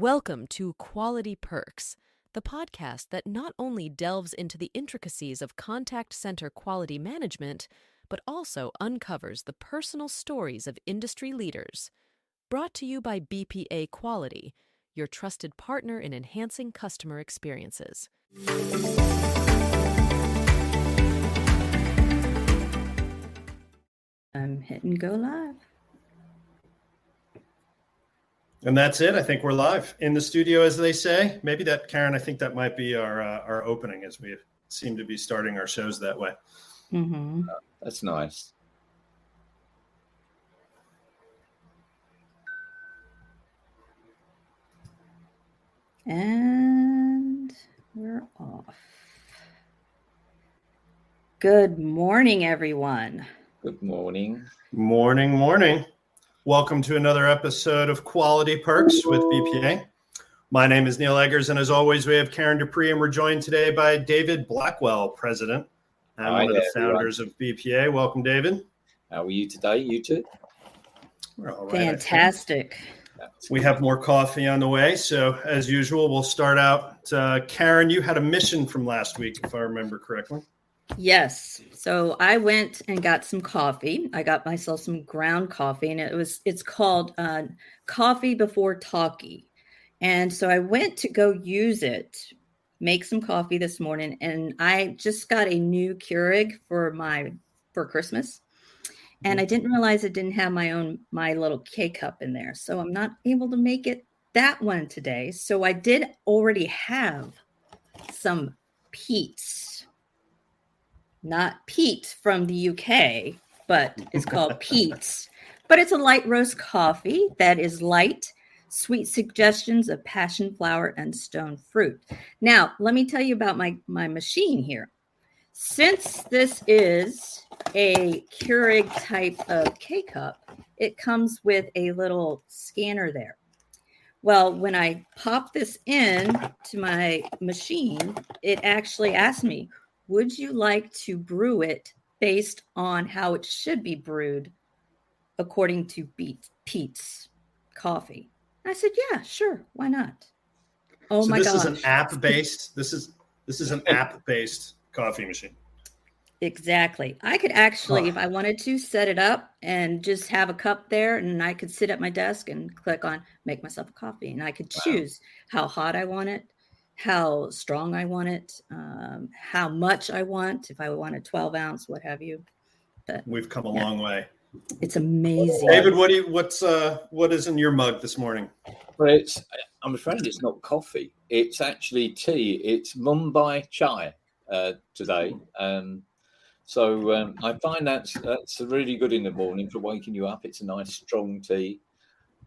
Welcome to Quality Perks, the podcast that not only delves into the intricacies of contact center quality management, but also uncovers the personal stories of industry leaders. Brought to you by BPA Quality, your trusted partner in enhancing customer experiences. I'm hitting go live. And that's it. I think we're live in the studio, as they say. Maybe that, Karen, I think that might be our opening, as we seem to be starting our shows that way. Mm-hmm. That's nice. And we're off. Good morning, everyone. Good morning. Morning. Welcome to another episode of Quality Perks with BPA. My name is Neil Eggers, and as always, we have Karen Dupree, and we're joined today by David Blackwell, President and one of the founders of BPA. Welcome, David. How are you today? You two? We're all right. Fantastic. We have more coffee on the way, so as usual, we'll start out. Karen, you had a mission from last week, if I remember correctly. Yes. So I went and got some coffee. I got myself some ground coffee, and it's called Coffee Before Talkie. And so I went to go use it, make some coffee this morning, and I just got a new Keurig for Christmas. And I didn't realize I didn't have my little K-cup in there. So I'm not able to make it that one today. So I did already have some Pete's. Not Pete from the UK, but it's called Pete's. But it's a light roast coffee that is light, sweet suggestions of passion flower and stone fruit. Now, let me tell you about my machine here. Since this is a Keurig type of K-cup, it comes with a little scanner there. Well, when I pop this in to my machine, it actually asked me, would you like to brew it based on how it should be brewed according to Pete's coffee? I said, yeah, sure. Why not? Oh, so my gosh. This is an app-based. This is an app-based coffee machine. Exactly. I could actually, if I wanted to, set it up and just have a cup there, and I could sit at my desk and click on make myself a coffee, and I could choose how hot I want it, how strong I want it, how much I want, if I want a 12 ounce, what have you. But we've come a long way. It's amazing. David, what is in your mug this morning? Well, I'm afraid it's not coffee. It's actually tea. It's Mumbai chai today. So I find that's really good in the morning for waking you up. It's a nice strong tea.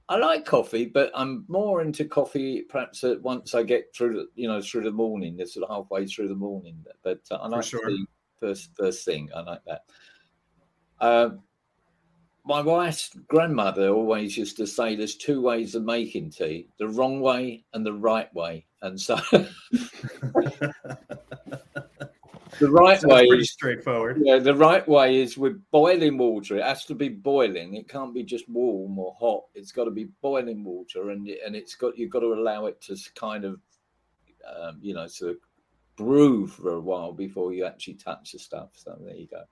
I like coffee, but I'm more into coffee perhaps once I get through the morning, sort of halfway through the morning. But I like tea first thing. I like that. My wife's grandmother always used to say there's two ways of making tea, the wrong way and the right way. And so the right way pretty straightforward. Yeah, the right way is with boiling water. It has to be boiling. It can't be just warm or hot. It's got to be boiling water, and you've got to allow it to kind of, sort of brew for a while before you actually touch the stuff. So there you go.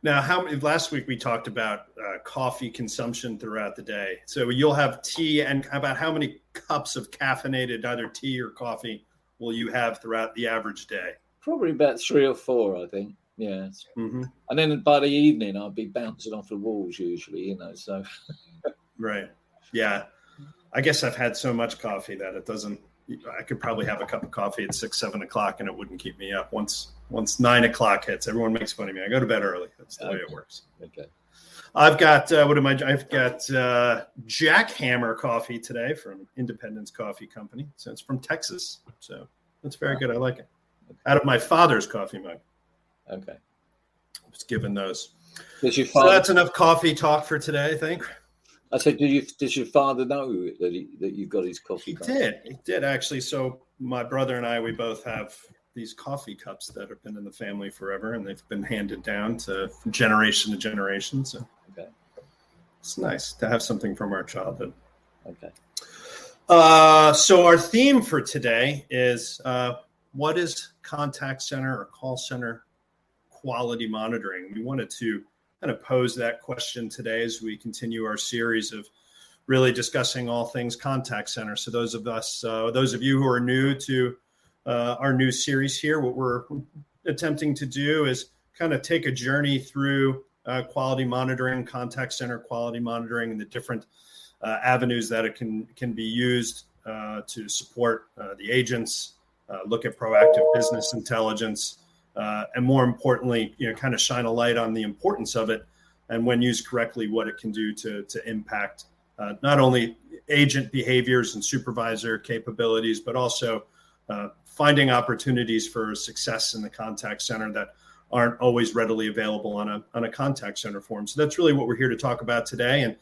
Now, last week we talked about coffee consumption throughout the day. So you'll have tea, and about how many cups of caffeinated either tea or coffee will you have throughout the average day? Probably about 3 or 4, I think. Yeah. Mm-hmm. And then by the evening, I'll be bouncing off the walls usually, so. Right. Yeah. I guess I've had so much coffee that I could probably have a cup of coffee at 6, 7 o'clock and it wouldn't keep me up. Once 9 o'clock hits, everyone makes fun of me. I go to bed early. That's the way it works. Okay. I've got, I've got Jackhammer coffee today from Independence Coffee Company. So it's from Texas. So that's very good. I like it. Out of my father's coffee mug. Okay. I was given those. So that's enough coffee talk for today, I think. I said, does your father know that you've got his coffee? He did actually. So my brother and I, we both have these coffee cups that have been in the family forever, and they've been handed down from generation to generation. So okay. It's nice to have something from our childhood. Okay. So our theme for today is what is contact center or call center quality monitoring? We wanted to kind of pose that question today as we continue our series of really discussing all things contact center. So those of you who are new to our new series here, what we're attempting to do is kind of take a journey through quality monitoring, contact center quality monitoring, and the different avenues that it can be used to support the agents, look at proactive business intelligence, and more importantly, kind of shine a light on the importance of it, and when used correctly, what it can do to impact not only agent behaviors and supervisor capabilities, but also finding opportunities for success in the contact center that aren't always readily available on a contact center form. So that's really what we're here to talk about today, and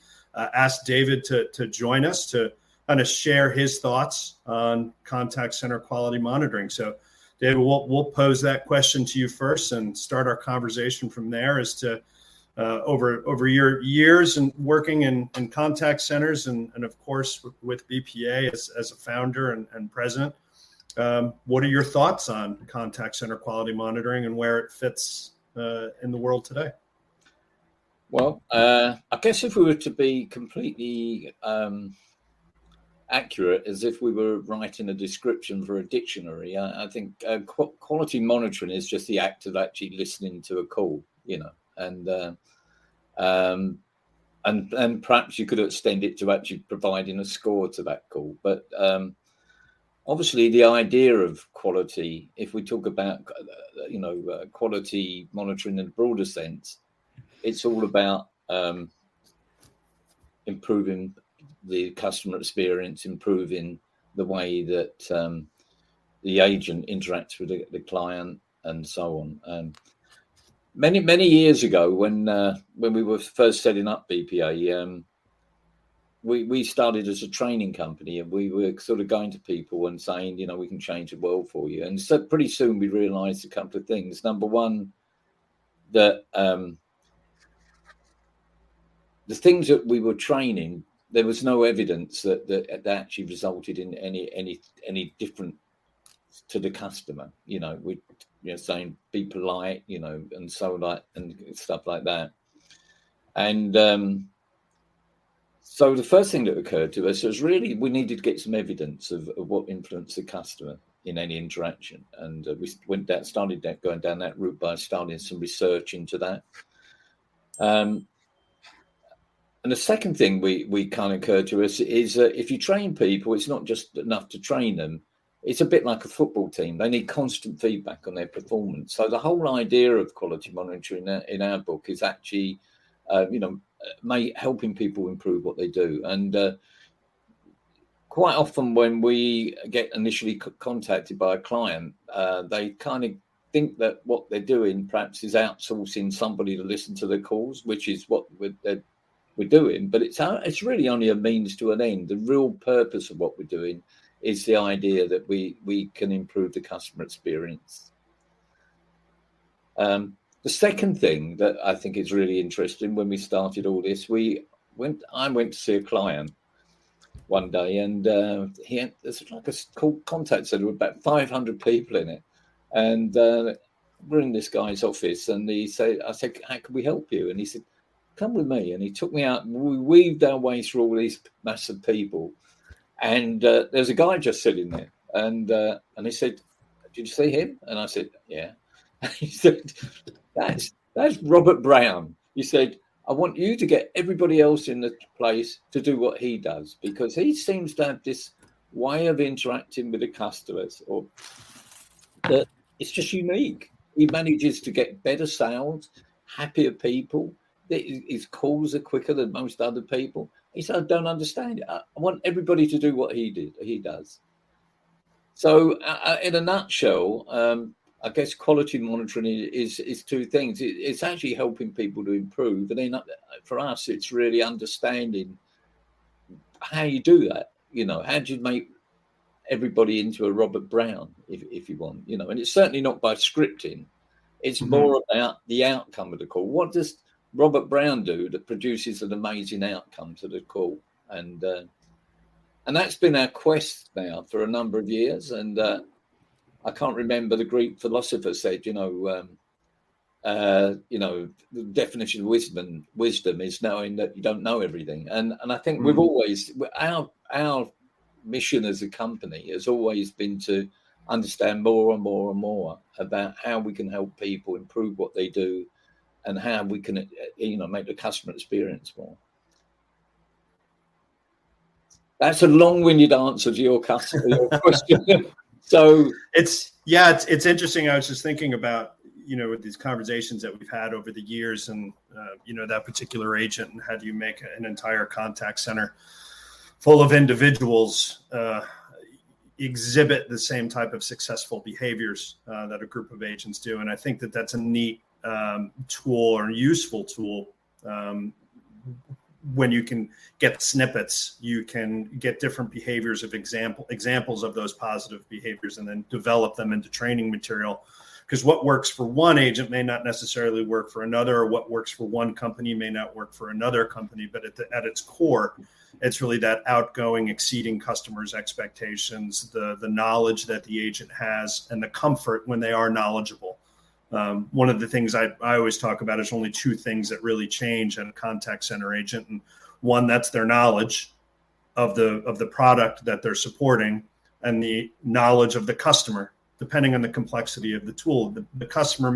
ask David to join us to kind of share his thoughts on contact center quality monitoring. So David, we'll pose that question to you first and start our conversation from there as to over your years and working in contact centers and of course with BPA as a founder and president. What are your thoughts on contact center quality monitoring and where it fits in the world today? Well, I guess if we were to be completely accurate, as if we were writing a description for a dictionary, I think quality monitoring is just the act of actually listening to a call, and perhaps you could extend it to actually providing a score to that call. But obviously, the idea of quality, if we talk about quality monitoring in a broader sense, it's all about improving the customer experience, improving the way that the agent interacts with the client, and so on. Many years ago, when we were first setting up BPA, we started as a training company, and we were sort of going to people and saying, we can change the world for you. And so pretty soon we realised a couple of things. Number one, that the things that we were training, there was no evidence that actually resulted in any different to the customer. We saying be polite, and so like and stuff like that. And so the first thing that occurred to us was really we needed to get some evidence of what influenced the customer in any interaction, and we started going down that route by starting some research into that. And the second thing we kind of occurred to us is if you train people, it's not just enough to train them. It's a bit like a football team. They need constant feedback on their performance. So the whole idea of quality monitoring in our book is actually, helping people improve what they do. And quite often when we get initially contacted by a client, they kind of think that what they're doing perhaps is outsourcing somebody to listen to the calls, which is what we're doing, but it's really only a means to an end. The real purpose of what we're doing is the idea that we can improve the customer experience. The second thing that I think is really interesting, when we started all this, I went to see a client one day, and there's like a contact center with about 500 people in it, and we're in this guy's office, and I said, how can we help you? And he said, come with me. And he took me out, and we weaved our way through all these massive people. And there's a guy just sitting there. And he said, did you see him? And I said, yeah. And he said, that's Robert Brown. He said, I want you to get everybody else in the place to do what he does, because he seems to have this way of interacting with the customers, or that it's just unique. He manages to get better sales, happier people. His calls are quicker than most other people. He said, I don't understand it. I want everybody to do what he does. So in a nutshell, I guess quality monitoring is two things. It's actually helping people to improve. And then for us, it's really understanding how you do that. How do you make everybody into a Robert Brown, if you want, and it's certainly not by scripting. It's more about the outcome of the call. What does Robert Brown do that produces an amazing outcome to the call? And And that's been our quest now for a number of years. And I can't remember, the Greek philosopher said, the definition of wisdom is knowing that you don't know everything. And I think we've always, our mission as a company has always been to understand more and more and more about how we can help people improve what they do and how we can, make the customer experience more. That's a long-winded answer to your question. So it's interesting. I was just thinking about, with these conversations that we've had over the years and, that particular agent, and how do you make an entire contact center full of individuals exhibit the same type of successful behaviors that a group of agents do. And I think that that's a neat tool or useful tool. When you can get snippets, you can get different behaviors of examples of those positive behaviors, and then develop them into training material. Because what works for one agent may not necessarily work for another, or what works for one company may not work for another company. But at its core, it's really that outgoing, exceeding customers' expectations, the knowledge that the agent has, and the comfort when they are knowledgeable. One of the things I always talk about is only two things that really change in a contact center agent. And one, that's their knowledge of the product that they're supporting, and the knowledge of the customer, depending on the complexity of the tool. The customer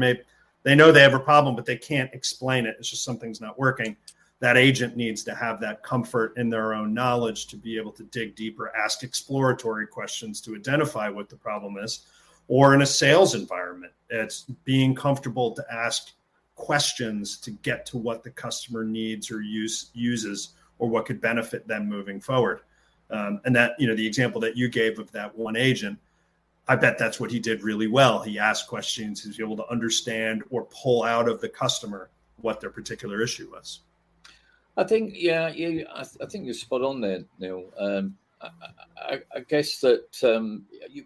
they know they have a problem, but they can't explain it. It's just something's not working. That agent needs to have that comfort in their own knowledge to be able to dig deeper, ask exploratory questions to identify what the problem is. Or in a sales environment, it's being comfortable to ask questions to get to what the customer needs or uses, or what could benefit them moving forward. And that, the example that you gave of that one agent, I bet that's what he did really well. He asked questions. He was able to understand or pull out of the customer what their particular issue was. I think, I think you're spot on there, Neil. I guess that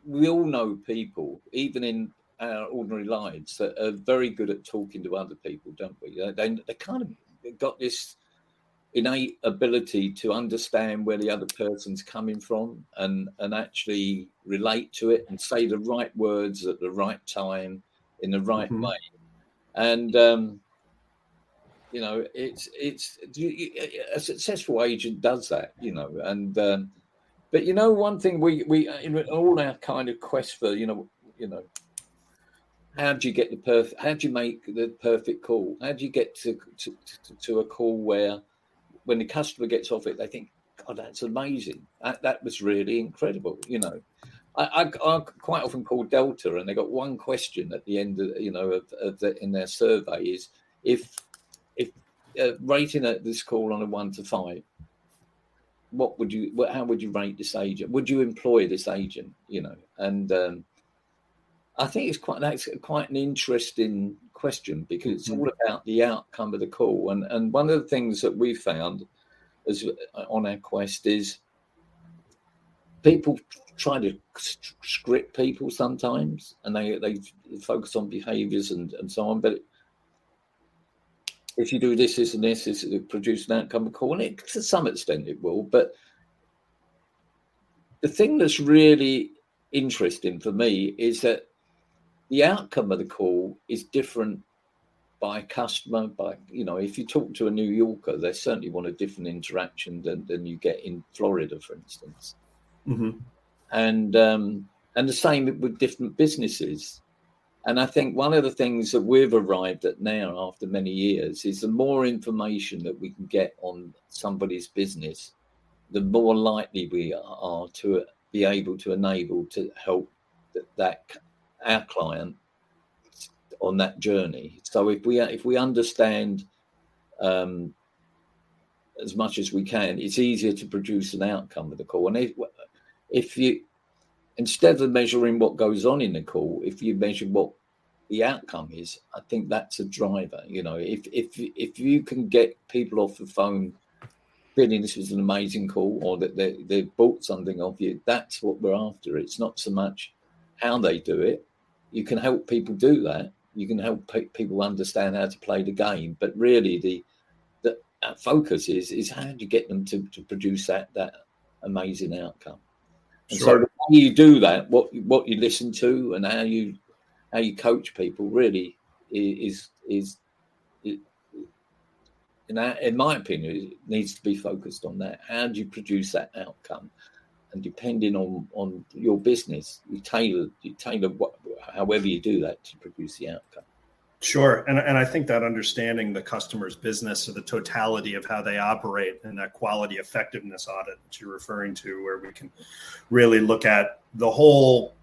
we all know people, even in our ordinary lives, that are very good at talking to other people, don't we? They kind of got this innate ability to understand where the other person's coming from, and actually relate to it and say the right words at the right time in the right way. And it's a successful agent does that, and but one thing we in all our kind of quest for, how do you get how do you make the perfect call? How do you get to a call where, when the customer gets off it, they think, God, that's amazing. That was really incredible. I quite often call Delta, and they got one question at the end of in their survey is, if rating this call on a 1 to 5, how would you rate this agent? Would you employ this agent? And I think that's quite an interesting question, because it's all about the outcome of the call. And one of the things that we found on our quest is people try to script people sometimes, and they focus on behaviors and so on. But if you do this, and this, it produce an outcome of call, and it, to some extent it will. But the thing that's really interesting for me is that the outcome of the call is different by customer. If you talk to a New Yorker, they certainly want a different interaction than you get in Florida, for instance. And the same with different businesses. And I think one of the things that we've arrived at now, after many years, is the more information that we can get on somebody's business, the more likely we are to be able to enable to help our client on that journey. So if we understand as much as we can, it's easier to produce an outcome of the call. And if you, instead of measuring what goes on in the call, if you measure what the outcome is, I think that's a driver. If you can get people off the phone feeling this was an amazing call, or that they bought something off you, that's what we're after. It's not so much how they do it. You can help people do that. You can help people understand how to play the game. But really, the focus is how do you get them to produce that amazing outcome. And Sure. so the way you do that, what you listen to, and how you coach people really is in my opinion, it needs to be focused on that. How do you produce that outcome? And depending on your business, you tailor however you do that to produce the outcome. Sure. And I think that understanding the customer's business or the totality of how they operate and that quality effectiveness audit that you're referring to, where we can really look at the whole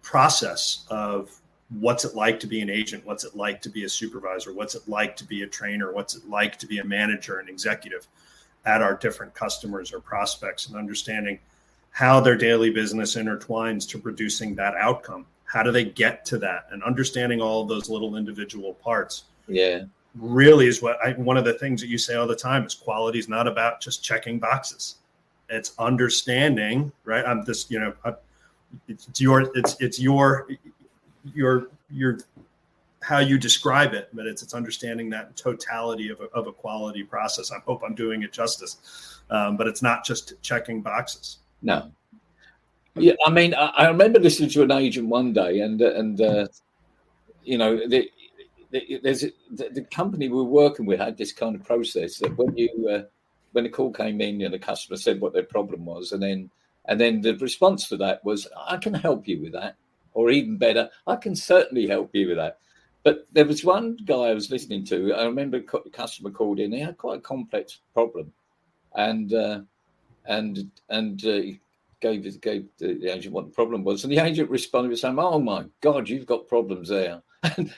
process of what's it like to be an agent, what's it like to be a supervisor, what's it like to be a trainer, what's it like to be a manager and executive at our different customers or prospects, and understanding how their daily business intertwines to producing that outcome. How do they get to that? And understanding all of those little individual parts. Yeah, really is one of the things that you say all the time is quality is not about just checking boxes. It's understanding, right? It's your how you describe it, but it's understanding that totality of a quality process. I hope I'm doing it justice, but it's not just checking boxes. No. Yeah, I mean, I remember listening to an agent one day, and you know, the company we were working with had this kind of process that when the call came in and the customer said what their problem was, and then the response to that was, I can help you with that, or even better, I can certainly help you with that. But there was one guy I was listening to. I remember a customer called in. He had quite a complex problem, and gave the agent what the problem was, and the agent responded with saying, "Oh my God, you've got problems there." It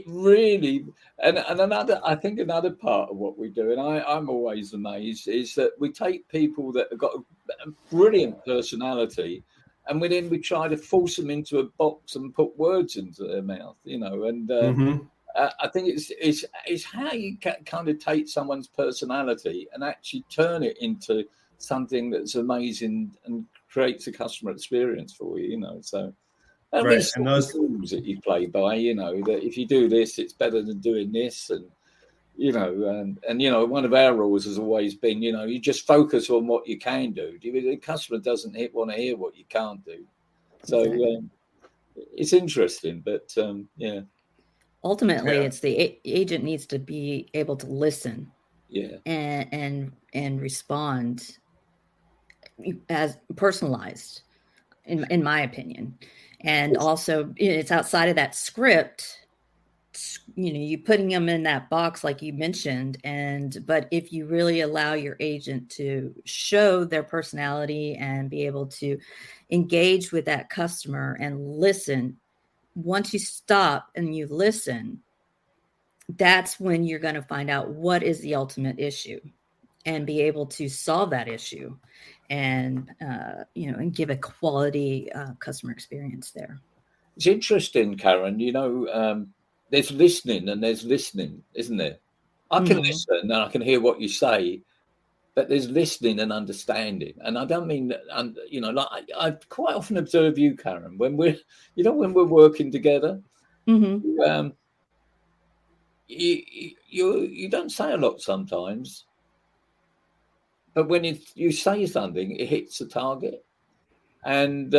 really, and another part of what we do, and I'm always amazed, is that we take people that have got a brilliant personality, and then we try to force them into a box and put words into their mouth, you know, and. I think it's how you kind of take someone's personality and actually turn it into something that's amazing and creates a customer experience for you, you know. So right. And those rules that you play by, you know, that if you do this, it's better than doing this, and you know, and you know, one of our rules has always been, you know, you just focus on what you can do. The customer doesn't want to hear what you can't do. So it's interesting, but yeah. Ultimately, it's the agent needs to be able to listen, and respond as personalized, in my opinion. And also, it's outside of that script. You know, you putting them in that box, like you mentioned, but if you really allow your agent to show their personality and be able to engage with that customer and listen. Once you stop and you listen, that's when you're going to find out what is the ultimate issue and be able to solve that issue and, and give a quality customer experience there. It's interesting, Karen, you know, there's listening and there's listening, isn't there? I can listen and I can hear what you say, but there's listening and understanding. And I don't mean, you know, like I quite often observe you, Karen, when we're working together, you don't say a lot sometimes, but when you say something, it hits the target. And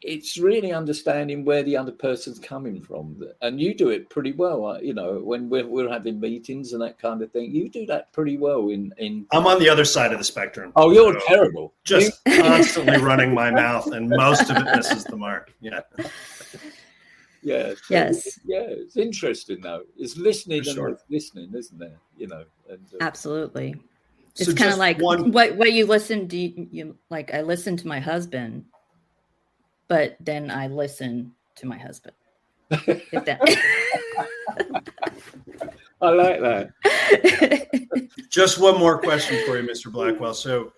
it's really understanding where the other person's coming from, and you do it pretty well. You know, when we're having meetings and that kind of thing, you do that pretty well. I'm on the other side of the spectrum. Oh, you're terrible. Just constantly running my mouth, and most of it misses the mark. Yeah. Yeah. So, yes. Yeah, it's interesting though. It's listening sure. and listening, isn't there? You know. Absolutely. It's kind of like what you listen to. You like, I listen to my husband. But then I listen to my husband. If that... I like that. Just one more question for you, Mr. Blackwell. So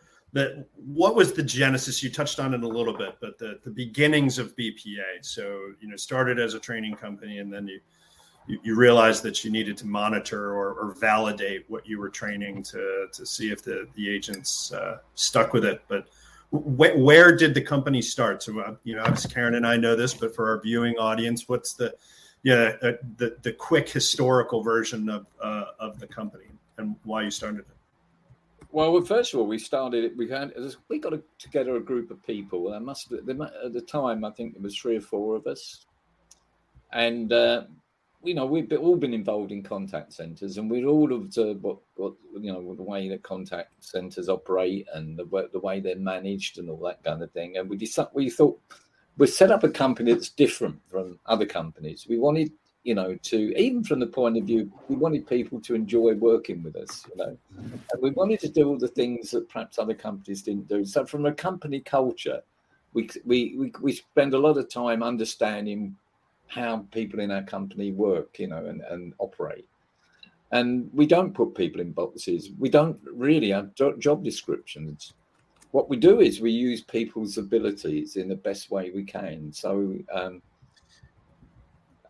what was the genesis? You touched on it a little bit, but the beginnings of BPA. So, you know, started as a training company, and then you realized that you needed to monitor or validate what you were training to see if the agents stuck with it. But where did the company start? So, you know, obviously Karen and I know this, but for our viewing audience, what's the quick historical version of the company and why you started it? Well, first of all, we got together a group of people. At the time, I think there was 3 or 4 of us, and we've all been involved in contact centres, and we'd all observed what the way that contact centres operate and the way they're managed and all that kind of thing. And we thought we'd set up a company that's different from other companies. We wanted, even from the point of view, we wanted people to enjoy working with us, and we wanted to do all the things that perhaps other companies didn't do. So from a company culture, we spend a lot of time understanding how people in our company work, and operate. And we don't put people in boxes. We don't really have job descriptions. What we do is we use people's abilities in the best way we can. So,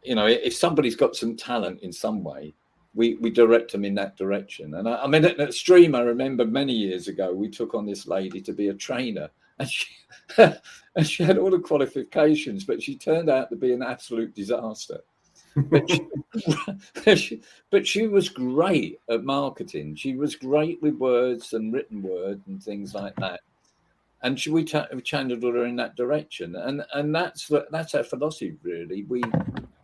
if somebody's got some talent in some way, we direct them in that direction. And I mean, at Stream, I remember many years ago, we took on this lady to be a trainer, and she had all the qualifications, but she turned out to be an absolute disaster. But she was great at marketing. She was great with words and written word and things like that. And we channeled her in that direction. And that's our philosophy, really. We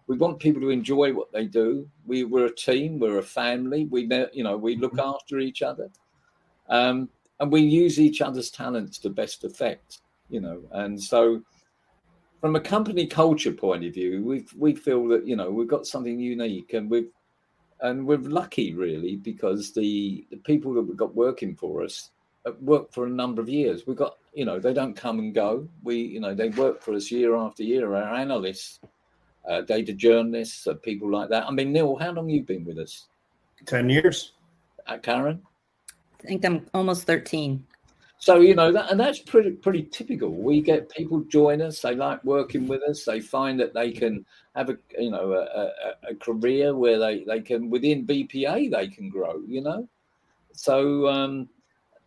want people to enjoy what they do. We're a team. We're a family. We look after each other. And we use each other's talents to best effect, And so from a company culture point of view, we feel that, we've got something unique, and we're lucky, really, because the people that we've got working for us work for a number of years. We've got, they don't come and go. They work for us year after year. Our analysts, data journalists, people like that. I mean, Neil, how long have you been with us? 10 years. Karen? I think I'm almost 13. So, that's pretty typical. We get people join us. They like working with us. They find that they can have a career where they can, within BPA, they can grow, So,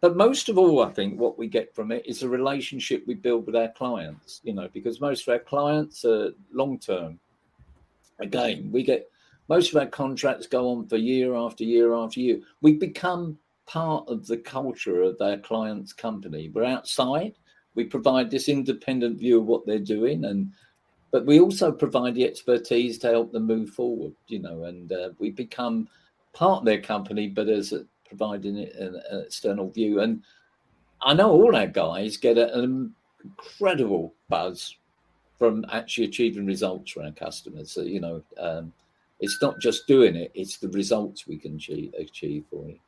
but most of all, I think what we get from it is the relationship we build with our clients, because most of our clients are long-term. Again, we get most of our contracts go on for year after year after year. We become part of the culture of their client's company. We're outside. We provide this independent view of what they're doing, but we also provide the expertise to help them move forward, and we become part of their company, but as providing an external view. And I know all our guys get an incredible buzz from actually achieving results for our customers. So, it's not just doing it, it's the results we can achieve for you.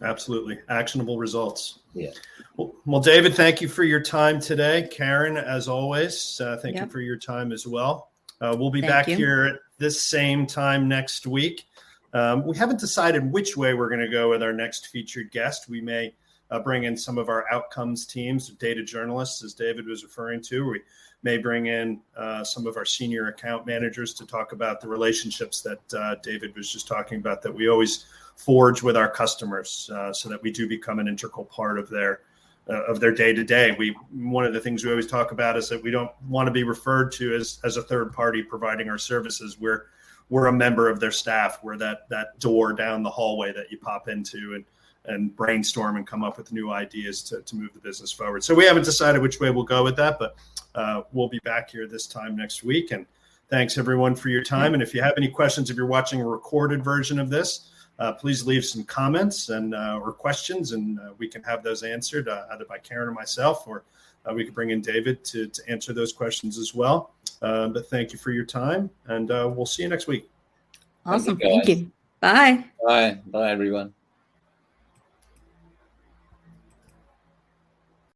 Absolutely. Actionable results. Yeah. Well, David, thank you for your time today. Karen, as always, thank you for your time as well. We'll be back here at this same time next week. We haven't decided which way we're going to go with our next featured guest. We may bring in some of our outcomes teams, data journalists, as David was referring to. We may bring in some of our senior account managers to talk about the relationships that David was just talking about, that we always forge with our customers, so that we do become an integral part of their day-to-day. One of the things we always talk about is that we don't want to be referred to as a third party providing our services. We're a member of their staff. We're that door down the hallway that you pop into and brainstorm and come up with new ideas to move the business forward. So we haven't decided which way we'll go with that, but we'll be back here this time next week. And thanks everyone for your time. And if you have any questions, if you're watching a recorded version of this, please leave some comments and or questions, and we can have those answered either by Karen or myself, or we could bring in David to answer those questions as well. But thank you for your time, and we'll see you next week. Awesome. Thank you. Bye. Bye, everyone.